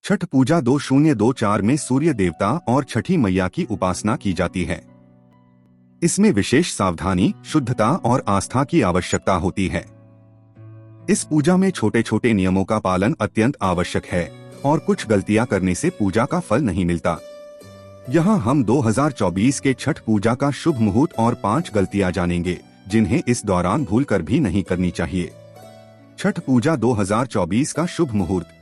छठ पूजा 2024 में सूर्य देवता और छठी मैया की उपासना की जाती है। इसमें विशेष सावधानी, शुद्धता और आस्था की आवश्यकता होती है। इस पूजा में छोटे छोटे नियमों का पालन अत्यंत आवश्यक है और कुछ गलतियां करने से पूजा का फल नहीं मिलता। यहाँ हम 2024 के छठ पूजा का शुभ मुहूर्त और 5 गलतियां जानेंगे जिन्हें इस दौरान भूलकर भी नहीं करनी चाहिए। छठ पूजा 2024 का शुभ मुहूर्त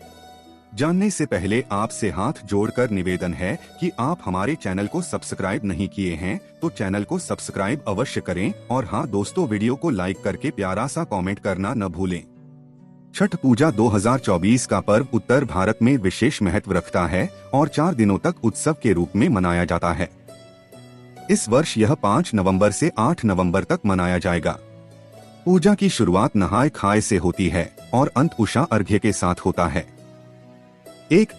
जानने से पहले आपसे हाथ जोड़कर निवेदन है कि आप हमारे चैनल को सब्सक्राइब नहीं किए हैं तो चैनल को सब्सक्राइब अवश्य करें और हाँ दोस्तों, वीडियो को लाइक करके प्यारा सा कमेंट करना न भूलें। छठ पूजा 2024 का पर्व उत्तर भारत में विशेष महत्व रखता है और 4 दिनों तक उत्सव के रूप में मनाया जाता है। इस वर्ष यह 5 नवंबर से 8 नवंबर तक मनाया जाएगा। पूजा की शुरुआत नहाय खाए से होती है और अंत उषा अर्घ्य के साथ होता है।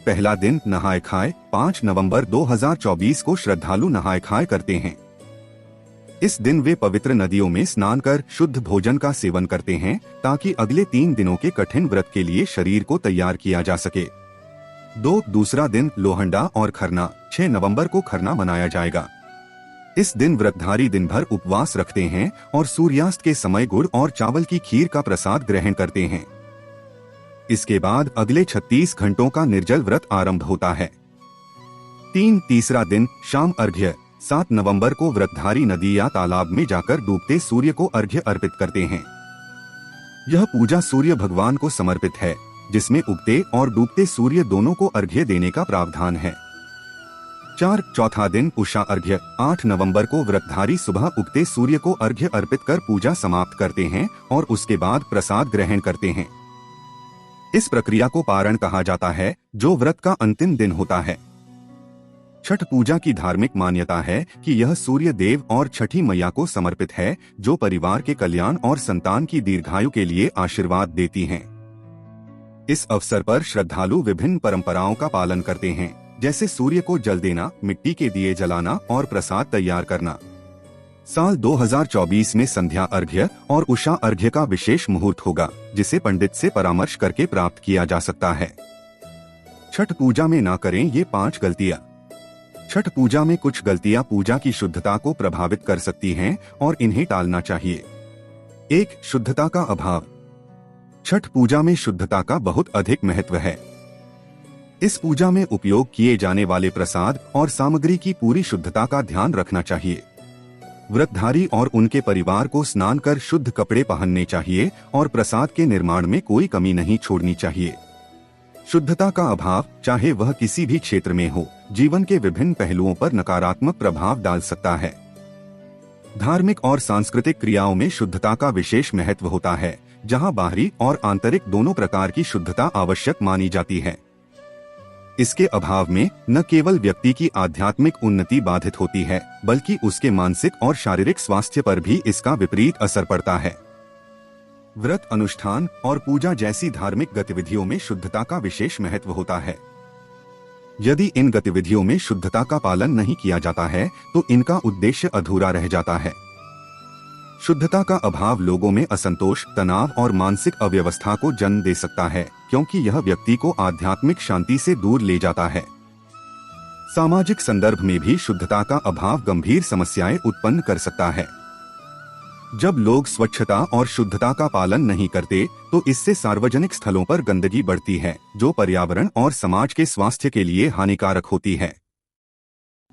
पहला दिन नहाय खाए 5 नवंबर 2024 को श्रद्धालु नहाय खाए करते हैं। इस दिन वे पवित्र नदियों में स्नान कर शुद्ध भोजन का सेवन करते हैं ताकि अगले 3 दिनों के कठिन व्रत के लिए शरीर को तैयार किया जा सके। दूसरा दिन लोहंडा और खरना 6 नवंबर को खरना मनाया जाएगा। इस दिन व्रतधारी दिन भर उपवास रखते हैं और सूर्यास्त के समय गुड़ और चावल की खीर का प्रसाद ग्रहण करते हैं। इसके बाद अगले 36 घंटों का निर्जल व्रत आरंभ होता है। तीसरा दिन शाम अर्घ्य 7 नवंबर को व्रतधारी नदी या तालाब में जाकर डूबते सूर्य को अर्घ्य अर्पित करते हैं। यह पूजा सूर्य भगवान को समर्पित है, जिसमें उगते और डूबते सूर्य दोनों को अर्घ्य देने का प्रावधान है। चौथा दिन उषा अर्घ्य 8 नवंबर को व्रतधारी सुबह उगते सूर्य को अर्घ्य अर्पित कर पूजा समाप्त करते हैं और उसके बाद प्रसाद ग्रहण करते हैं। इस प्रक्रिया को पारण कहा जाता है, जो व्रत का अंतिम दिन होता है। छठ पूजा की धार्मिक मान्यता है कि यह सूर्य देव और छठी मैया को समर्पित है, जो परिवार के कल्याण और संतान की दीर्घायु के लिए आशीर्वाद देती हैं। इस अवसर पर श्रद्धालु विभिन्न परंपराओं का पालन करते हैं, जैसे सूर्य को जल देना, मिट्टी के दिए जलाना और प्रसाद तैयार करना। साल 2024 में संध्या अर्घ्य और उषा अर्घ्य का विशेष मुहूर्त होगा, जिसे पंडित से परामर्श करके प्राप्त किया जा सकता है। छठ पूजा में ना करें ये 5 गलतियां। छठ पूजा में कुछ गलतियां पूजा की शुद्धता को प्रभावित कर सकती हैं और इन्हें टालना चाहिए। शुद्धता का अभाव। छठ पूजा में शुद्धता का बहुत अधिक महत्व है। इस पूजा में उपयोग किए जाने वाले प्रसाद और सामग्री की पूरी शुद्धता का ध्यान रखना चाहिए। व्रतधारी और उनके परिवार को स्नान कर शुद्ध कपड़े पहनने चाहिए और प्रसाद के निर्माण में कोई कमी नहीं छोड़नी चाहिए। शुद्धता का अभाव, चाहे वह किसी भी क्षेत्र में हो, जीवन के विभिन्न पहलुओं पर नकारात्मक प्रभाव डाल सकता है। धार्मिक और सांस्कृतिक क्रियाओं में शुद्धता का विशेष महत्व होता है, जहां बाहरी और आंतरिक दोनों प्रकार की शुद्धता आवश्यक मानी जाती है। इसके अभाव में न केवल व्यक्ति की आध्यात्मिक उन्नति बाधित होती है, बल्कि उसके मानसिक और शारीरिक स्वास्थ्य पर भी इसका विपरीत असर पड़ता है। व्रत, अनुष्ठान और पूजा जैसी धार्मिक गतिविधियों में शुद्धता का विशेष महत्व होता है। यदि इन गतिविधियों में शुद्धता का पालन नहीं किया जाता है तो इनका उद्देश्य अधूरा रह जाता है। शुद्धता का अभाव लोगों में असंतोष, तनाव और मानसिक अव्यवस्था को जन्म दे सकता है, क्योंकि यह व्यक्ति को आध्यात्मिक शांति से दूर ले जाता है। सामाजिक संदर्भ में भी शुद्धता का अभाव गंभीर समस्याएं उत्पन्न कर सकता है। जब लोग स्वच्छता और शुद्धता का पालन नहीं करते तो इससे सार्वजनिक स्थलों पर गंदगी बढ़ती है, जो पर्यावरण और समाज के स्वास्थ्य के लिए हानिकारक होती है।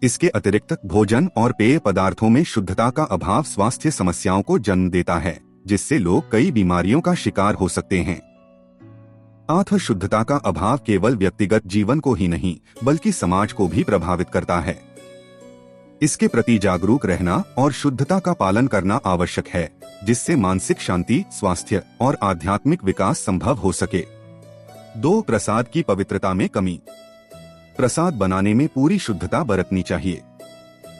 इसके अतिरिक्त भोजन और पेय पदार्थों में शुद्धता का अभाव स्वास्थ्य समस्याओं को जन्म देता है, जिससे लोग कई बीमारियों का शिकार हो सकते हैं। शुद्धता का अभाव केवल व्यक्तिगत जीवन को ही नहीं, बल्कि समाज को भी प्रभावित करता है। इसके प्रति जागरूक रहना और शुद्धता का पालन करना आवश्यक है, जिससे मानसिक शांति, स्वास्थ्य और आध्यात्मिक विकास संभव हो सके। प्रसाद की पवित्रता में कमी। प्रसाद बनाने में पूरी शुद्धता बरतनी चाहिए।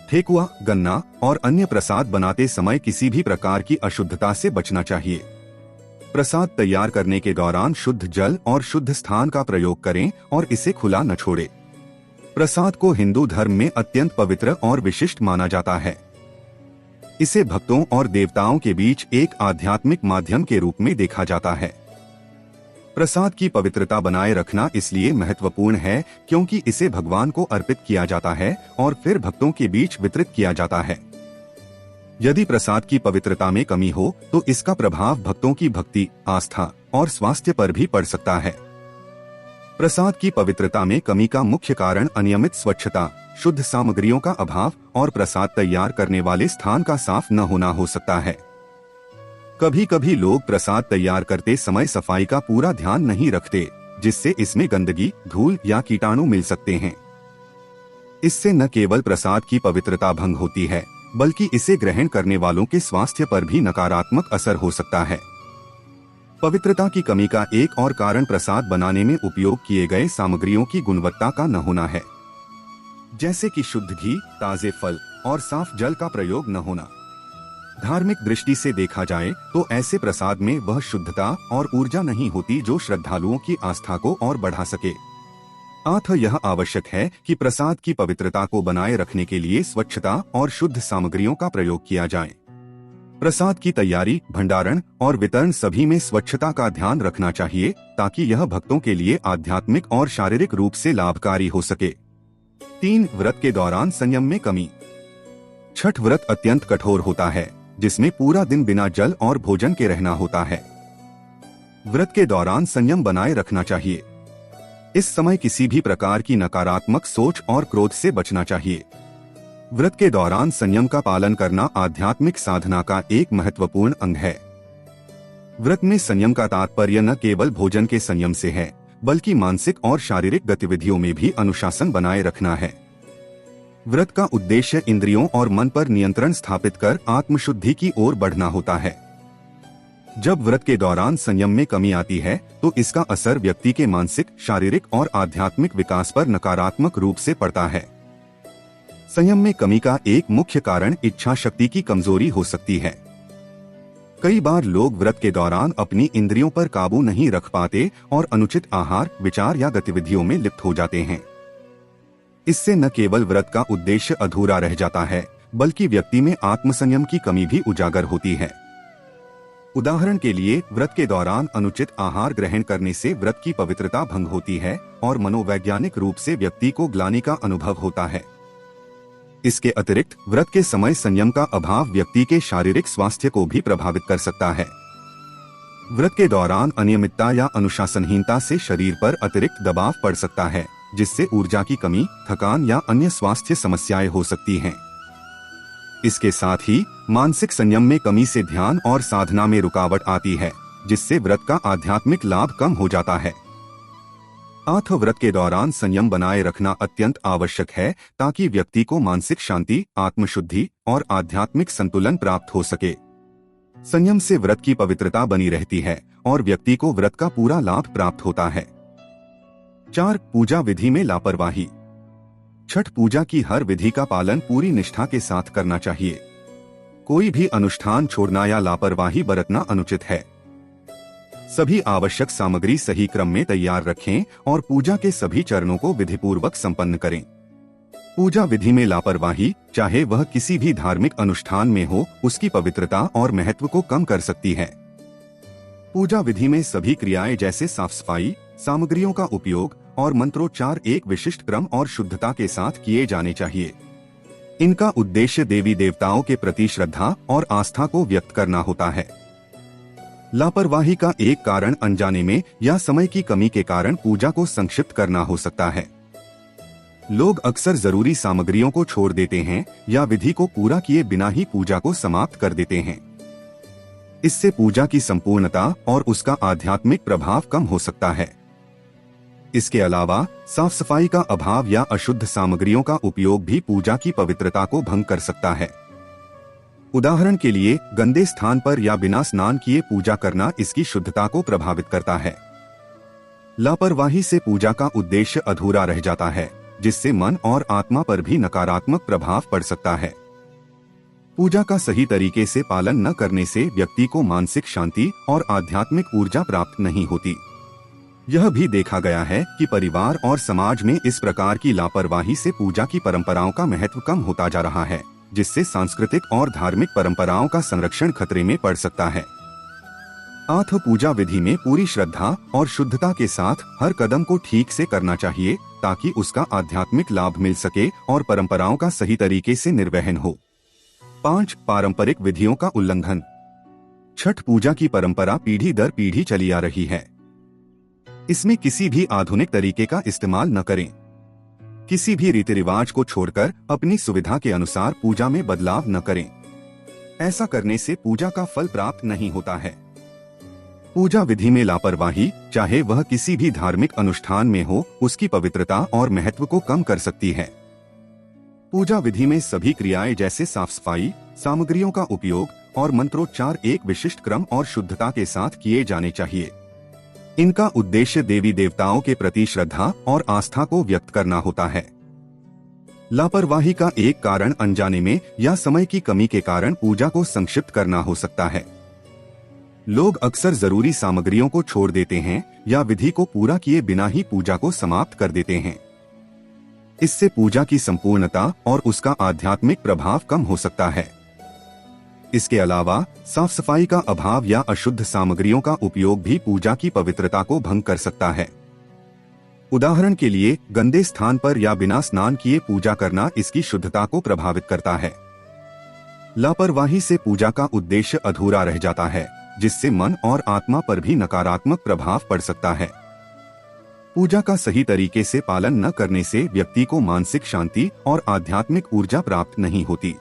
ठेकुआ, गन्ना और अन्य प्रसाद बनाते समय किसी भी प्रकार की अशुद्धता से बचना चाहिए। प्रसाद तैयार करने के दौरान शुद्ध जल और शुद्ध स्थान का प्रयोग करें और इसे खुला न छोड़ें। प्रसाद को हिंदू धर्म में अत्यंत पवित्र और विशिष्ट माना जाता है। इसे भक्तों और देवताओं के बीच एक आध्यात्मिक माध्यम के रूप में देखा जाता है। प्रसाद की पवित्रता बनाए रखना इसलिए महत्वपूर्ण है क्योंकि इसे भगवान को अर्पित किया जाता है और फिर भक्तों के बीच वितरित किया जाता है। यदि प्रसाद की पवित्रता में कमी हो तो इसका प्रभाव भक्तों की भक्ति, आस्था और स्वास्थ्य पर भी पड़ सकता है। प्रसाद की पवित्रता में कमी का मुख्य कारण अनियमित स्वच्छता, शुद्ध सामग्रियों का अभाव और प्रसाद तैयार करने वाले स्थान का साफ न होना हो सकता है। कभी कभी लोग प्रसाद तैयार करते समय सफाई का पूरा ध्यान नहीं रखते, जिससे इसमें गंदगी, धूल या कीटाणु मिल सकते हैं। इससे न केवल प्रसाद की पवित्रता भंग होती है, बल्कि इसे ग्रहण करने वालों के स्वास्थ्य पर भी नकारात्मक असर हो सकता है। पवित्रता की कमी का एक और कारण प्रसाद बनाने में उपयोग किए गए सामग्रियों की गुणवत्ता का न होना है, जैसे कि शुद्ध घी, ताजे फल और साफ जल का प्रयोग न होना। धार्मिक दृष्टि से देखा जाए तो ऐसे प्रसाद में वह शुद्धता और ऊर्जा नहीं होती जो श्रद्धालुओं की आस्था को और बढ़ा सके। अतः यह आवश्यक है कि प्रसाद की पवित्रता को बनाए रखने के लिए स्वच्छता और शुद्ध सामग्रियों का प्रयोग किया जाए। प्रसाद की तैयारी, भंडारण और वितरण सभी में स्वच्छता का ध्यान रखना चाहिए ताकि यह भक्तों के लिए आध्यात्मिक और शारीरिक रूप से लाभकारी हो सके। 3. व्रत के दौरान संयम में कमी। छठ व्रत अत्यंत कठोर होता है, जिसमें पूरा दिन बिना जल और भोजन के रहना होता है। व्रत के दौरान संयम बनाए रखना चाहिए। इस समय किसी भी प्रकार की नकारात्मक सोच और क्रोध से बचना चाहिए। व्रत के दौरान संयम का पालन करना आध्यात्मिक साधना का एक महत्वपूर्ण अंग है। व्रत में संयम का तात्पर्य न केवल भोजन के संयम से है, बल्कि मानसिक और शारीरिक गतिविधियों में भी अनुशासन बनाए रखना है। व्रत का उद्देश्य इंद्रियों और मन पर नियंत्रण स्थापित कर आत्मशुद्धि की ओर बढ़ना होता है। जब व्रत के दौरान संयम में कमी आती है तो इसका असर व्यक्ति के मानसिक, शारीरिक और आध्यात्मिक विकास पर नकारात्मक रूप से पड़ता है। संयम में कमी का एक मुख्य कारण इच्छा शक्ति की कमजोरी हो सकती है। कई बार लोग व्रत के दौरान अपनी इंद्रियों पर काबू नहीं रख पाते और अनुचित आहार, विचार या गतिविधियों में लिप्त हो जाते हैं। इससे न केवल व्रत का उद्देश्य अधूरा रह जाता है, बल्कि व्यक्ति में आत्मसंयम की कमी भी उजागर होती है। उदाहरण के लिए, व्रत के दौरान अनुचित आहार ग्रहण करने से व्रत की पवित्रता भंग होती है और मनोवैज्ञानिक रूप से व्यक्ति को ग्लानि का अनुभव होता है। इसके अतिरिक्त व्रत के समय संयम का अभाव व्यक्ति के शारीरिक स्वास्थ्य को भी प्रभावित कर सकता है। व्रत के दौरान अनियमितता या अनुशासनहीनता से शरीर पर अतिरिक्त दबाव पड़ सकता है, जिससे ऊर्जा की कमी, थकान या अन्य स्वास्थ्य समस्याएं हो सकती हैं। इसके साथ ही मानसिक संयम में कमी से ध्यान और साधना में रुकावट आती है, जिससे व्रत का आध्यात्मिक लाभ कम हो जाता है। अतः व्रत के दौरान संयम बनाए रखना अत्यंत आवश्यक है ताकि व्यक्ति को मानसिक शांति, आत्मशुद्धि और आध्यात्मिक संतुलन प्राप्त हो सके। संयम से व्रत की पवित्रता बनी रहती है और व्यक्ति को व्रत का पूरा लाभ प्राप्त होता है। 4. पूजा विधि में लापरवाही। छठ पूजा की हर विधि का पालन पूरी निष्ठा के साथ करना चाहिए। कोई भी अनुष्ठान छोड़ना या लापरवाही बरतना अनुचित है। सभी आवश्यक सामग्री सही क्रम में तैयार रखें और पूजा के सभी चरणों को विधिपूर्वक संपन्न करें। पूजा विधि में लापरवाही, चाहे वह किसी भी धार्मिक अनुष्ठान में हो, उसकी पवित्रता और महत्व को कम कर सकती है। पूजा विधि में सभी क्रियाएं जैसे साफ सफाई, सामग्रियों का उपयोग और मंत्रोच्चार एक विशिष्ट क्रम और शुद्धता के साथ किए जाने चाहिए। इनका उद्देश्य देवी देवताओं के प्रति श्रद्धा और आस्था को व्यक्त करना होता है। लापरवाही का एक कारण अनजाने में या समय की कमी के कारण पूजा को संक्षिप्त करना हो सकता है। लोग अक्सर जरूरी सामग्रियों को छोड़ देते हैं या विधि को पूरा किए बिना ही पूजा को समाप्त कर देते हैं। इससे पूजा की संपूर्णता और उसका आध्यात्मिक प्रभाव कम हो सकता है। इसके अलावा साफ सफाई का अभाव या अशुद्ध सामग्रियों का उपयोग भी पूजा की पवित्रता को भंग कर सकता है। उदाहरण के लिए, गंदे स्थान पर या बिना स्नान किए पूजा करना इसकी शुद्धता को प्रभावित करता है। लापरवाही से पूजा का उद्देश्य अधूरा रह जाता है, जिससे मन और आत्मा पर भी नकारात्मक प्रभाव पड़ सकता है। पूजा का सही तरीके से पालन न करने से व्यक्ति को मानसिक शांति और आध्यात्मिक ऊर्जा प्राप्त नहीं होती। यह भी देखा गया है कि परिवार और समाज में इस प्रकार की लापरवाही से पूजा की परंपराओं का महत्व कम होता जा रहा है, जिससे सांस्कृतिक और धार्मिक परंपराओं का संरक्षण खतरे में पड़ सकता है। आत्म पूजा विधि में पूरी श्रद्धा और शुद्धता के साथ हर कदम को ठीक से करना चाहिए ताकि उसका आध्यात्मिक लाभ मिल सके और परंपराओं का सही तरीके से निर्वहन हो। 5. पारंपरिक विधियों का उल्लंघन। छठ पूजा की परंपरा पीढ़ी दर पीढ़ी चली आ रही है। इसमें किसी भी आधुनिक तरीके का इस्तेमाल न करें। किसी भी रीति रिवाज को छोड़कर अपनी सुविधा के अनुसार पूजा में बदलाव न करें। ऐसा करने से पूजा का फल प्राप्त नहीं होता है। पूजा विधि में लापरवाही, चाहे वह किसी भी धार्मिक अनुष्ठान में हो, उसकी पवित्रता और महत्व को कम कर सकती है। पूजा विधि में सभी क्रियाएं जैसे साफ सफाई, सामग्रियों का उपयोग और मंत्रोच्चार एक विशिष्ट क्रम और शुद्धता के साथ किए जाने चाहिए। इनका उद्देश्य देवी देवताओं के प्रति श्रद्धा और आस्था को व्यक्त करना होता है। लापरवाही का एक कारण अनजाने में या समय की कमी के कारण पूजा को संक्षिप्त करना हो सकता है। लोग अक्सर जरूरी सामग्रियों को छोड़ देते हैं या विधि को पूरा किए बिना ही पूजा को समाप्त कर देते हैं। इससे पूजा की संपूर्णता और उसका आध्यात्मिक प्रभाव कम हो सकता है। इसके अलावा साफ सफाई का अभाव या अशुद्ध सामग्रियों का उपयोग भी पूजा की पवित्रता को भंग कर सकता है। उदाहरण के लिए, गंदे स्थान पर या बिना स्नान किए पूजा करना इसकी शुद्धता को प्रभावित करता है। लापरवाही से पूजा का उद्देश्य अधूरा रह जाता है, जिससे मन और आत्मा पर भी नकारात्मक प्रभाव पड़ सकता है। पूजा का सही तरीके से पालन न करने से व्यक्ति को मानसिक शांति और आध्यात्मिक ऊर्जा प्राप्त नहीं होती।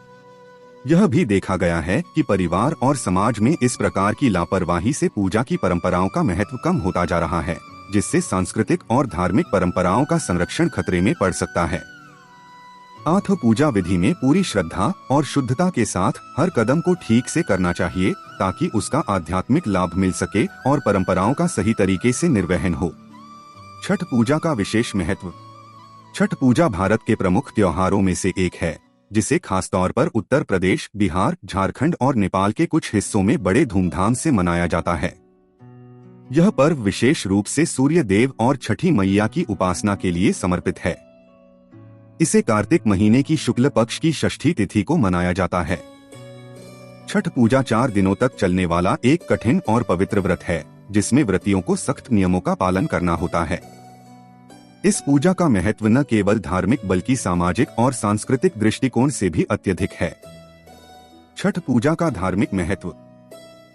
यह भी देखा गया है कि परिवार और समाज में इस प्रकार की लापरवाही से पूजा की परंपराओं का महत्व कम होता जा रहा है, जिससे सांस्कृतिक और धार्मिक परंपराओं का संरक्षण खतरे में पड़ सकता है। आत्म पूजा विधि में पूरी श्रद्धा और शुद्धता के साथ हर कदम को ठीक से करना चाहिए ताकि उसका आध्यात्मिक लाभ मिल सके और परंपराओं का सही तरीके से निर्वहन हो। छठ पूजा का विशेष महत्व। छठ पूजा भारत के प्रमुख त्योहारों में से एक है, जिसे खासतौर पर उत्तर प्रदेश, बिहार, झारखंड और नेपाल के कुछ हिस्सों में बड़े धूमधाम से मनाया जाता है। यह पर्व विशेष रूप से सूर्य देव और छठी मैया की उपासना के लिए समर्पित है। इसे कार्तिक महीने की शुक्ल पक्ष की षष्ठी तिथि को मनाया जाता है। छठ पूजा 4 दिनों तक चलने वाला एक कठिन और पवित्र व्रत है, जिसमें व्रतियों को सख्त नियमों का पालन करना होता है। इस पूजा का महत्व न केवल धार्मिक बल्कि सामाजिक और सांस्कृतिक दृष्टिकोण से भी अत्यधिक है। छठ पूजा का धार्मिक महत्व।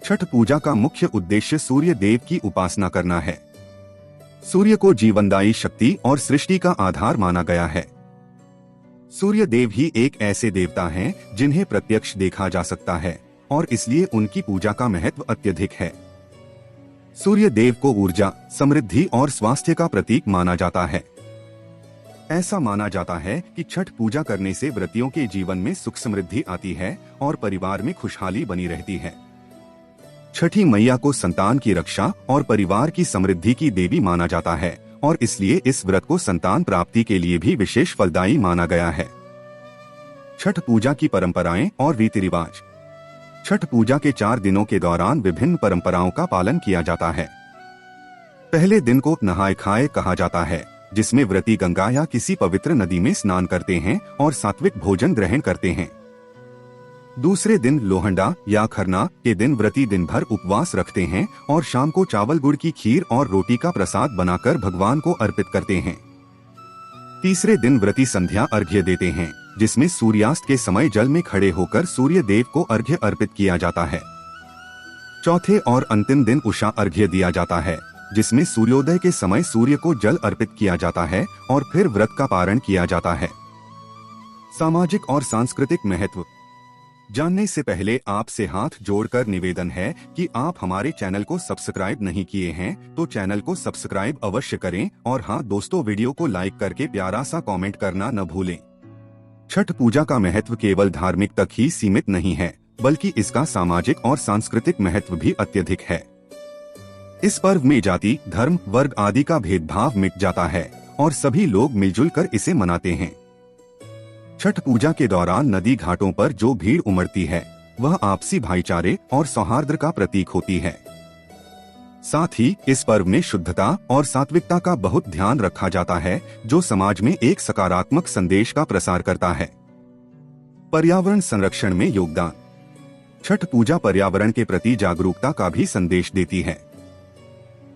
छठ पूजा का मुख्य उद्देश्य सूर्य देव की उपासना करना है। सूर्य को जीवनदायी शक्ति और सृष्टि का आधार माना गया है। सूर्य देव ही एक ऐसे देवता हैं जिन्हें प्रत्यक्ष देखा जा सकता है और इसलिए उनकी पूजा का महत्व अत्यधिक है। सूर्य देव को ऊर्जा, समृद्धि और स्वास्थ्य का प्रतीक माना जाता है। ऐसा माना जाता है कि छठ पूजा करने से व्रतियों के जीवन में सुख समृद्धि आती है और परिवार में खुशहाली बनी रहती है। छठी मैया को संतान की रक्षा और परिवार की समृद्धि की देवी माना जाता है और इसलिए इस व्रत को संतान प्राप्ति के लिए भी विशेष फलदायी माना गया है। छठ पूजा की परंपराएं और रीति रिवाज। छठ पूजा के 4 दिनों के दौरान विभिन्न परंपराओं का पालन किया जाता है। पहले दिन को नहाय खाए कहा जाता है, जिसमें व्रती गंगा या किसी पवित्र नदी में स्नान करते हैं और सात्विक भोजन ग्रहण करते हैं। दूसरे दिन लोहंडा या खरना के दिन व्रती दिन भर उपवास रखते हैं और शाम को चावल गुड़ की खीर और रोटी का प्रसाद बनाकर भगवान को अर्पित करते हैं। तीसरे दिन व्रती संध्या अर्घ्य देते हैं, जिसमें सूर्यास्त के समय जल में खड़े होकर सूर्य देव को अर्घ्य अर्पित किया जाता है। चौथे और अंतिम दिन उषा अर्घ्य दिया जाता है, जिसमें सूर्योदय के समय सूर्य को जल अर्पित किया जाता है और फिर व्रत का पारण किया जाता है। सामाजिक और सांस्कृतिक महत्व जानने से पहले आपसे हाथ जोड़कर निवेदन है कि आप हमारे चैनल को सब्सक्राइब नहीं किए हैं तो चैनल को सब्सक्राइब अवश्य करें और हाँ दोस्तों, वीडियो को लाइक करके प्यारा सा कमेंट करना न भूलें। छठ पूजा का महत्व केवल धार्मिक तक ही सीमित नहीं है, बल्कि इसका सामाजिक और सांस्कृतिक महत्व भी अत्यधिक है। इस पर्व में जाति, धर्म, वर्ग आदि का भेदभाव मिट जाता है और सभी लोग मिलजुल कर इसे मनाते हैं। छठ पूजा के दौरान नदी घाटों पर जो भीड़ उमड़ती है वह आपसी भाईचारे और सौहार्द का प्रतीक होती है। साथ ही इस पर्व में शुद्धता और सात्विकता का बहुत ध्यान रखा जाता है, जो समाज में एक सकारात्मक संदेश का प्रसार करता है। पर्यावरण संरक्षण में योगदान। छठ पूजा पर्यावरण के प्रति जागरूकता का भी संदेश देती है।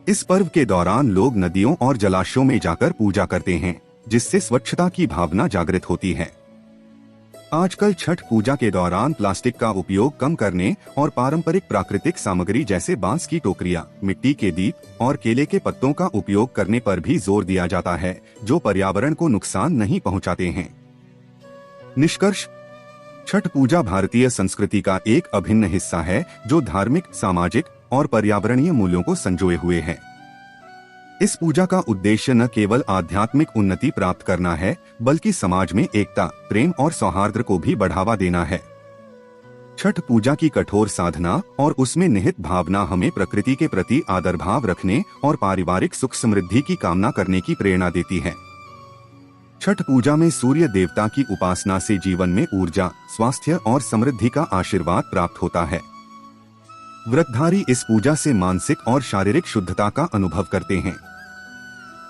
इस पर्व के दौरान लोग नदियों और जलाशयों में जाकर पूजा करते हैं, जिससे स्वच्छता की भावना जागृत होती है। आजकल छठ पूजा के दौरान प्लास्टिक का उपयोग कम करने और पारंपरिक प्राकृतिक सामग्री जैसे बांस की टोकरियां, मिट्टी के दीप और केले के पत्तों का उपयोग करने पर भी जोर दिया जाता है, जो पर्यावरण को नुकसान नहीं पहुंचाते हैं। निष्कर्ष: छठ पूजा भारतीय संस्कृति का एक अभिन्न हिस्सा है, जो धार्मिक, सामाजिक और पर्यावरणीय मूल्यों को संजोए हुए है। इस पूजा का उद्देश्य न केवल आध्यात्मिक उन्नति प्राप्त करना है, बल्कि समाज में एकता, प्रेम और सौहार्द को भी बढ़ावा देना है। छठ पूजा की कठोर साधना और उसमें निहित भावना हमें प्रकृति के प्रति आदर भाव रखने और पारिवारिक सुख समृद्धि की कामना करने की प्रेरणा देती है। छठ पूजा में सूर्य देवता की उपासना से जीवन में ऊर्जा, स्वास्थ्य और समृद्धि का आशीर्वाद प्राप्त होता है। व्रतधारी इस पूजा से मानसिक और शारीरिक शुद्धता का अनुभव करते हैं।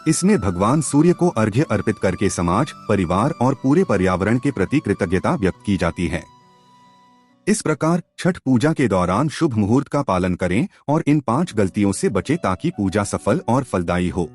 इसमें भगवान सूर्य को अर्घ्य अर्पित करके समाज, परिवार और पूरे पर्यावरण के प्रति कृतज्ञता व्यक्त की जाती है। इस प्रकार छठ पूजा के दौरान शुभ मुहूर्त का पालन करें और इन 5 गलतियों से बचें ताकि पूजा सफल और फलदायी हो।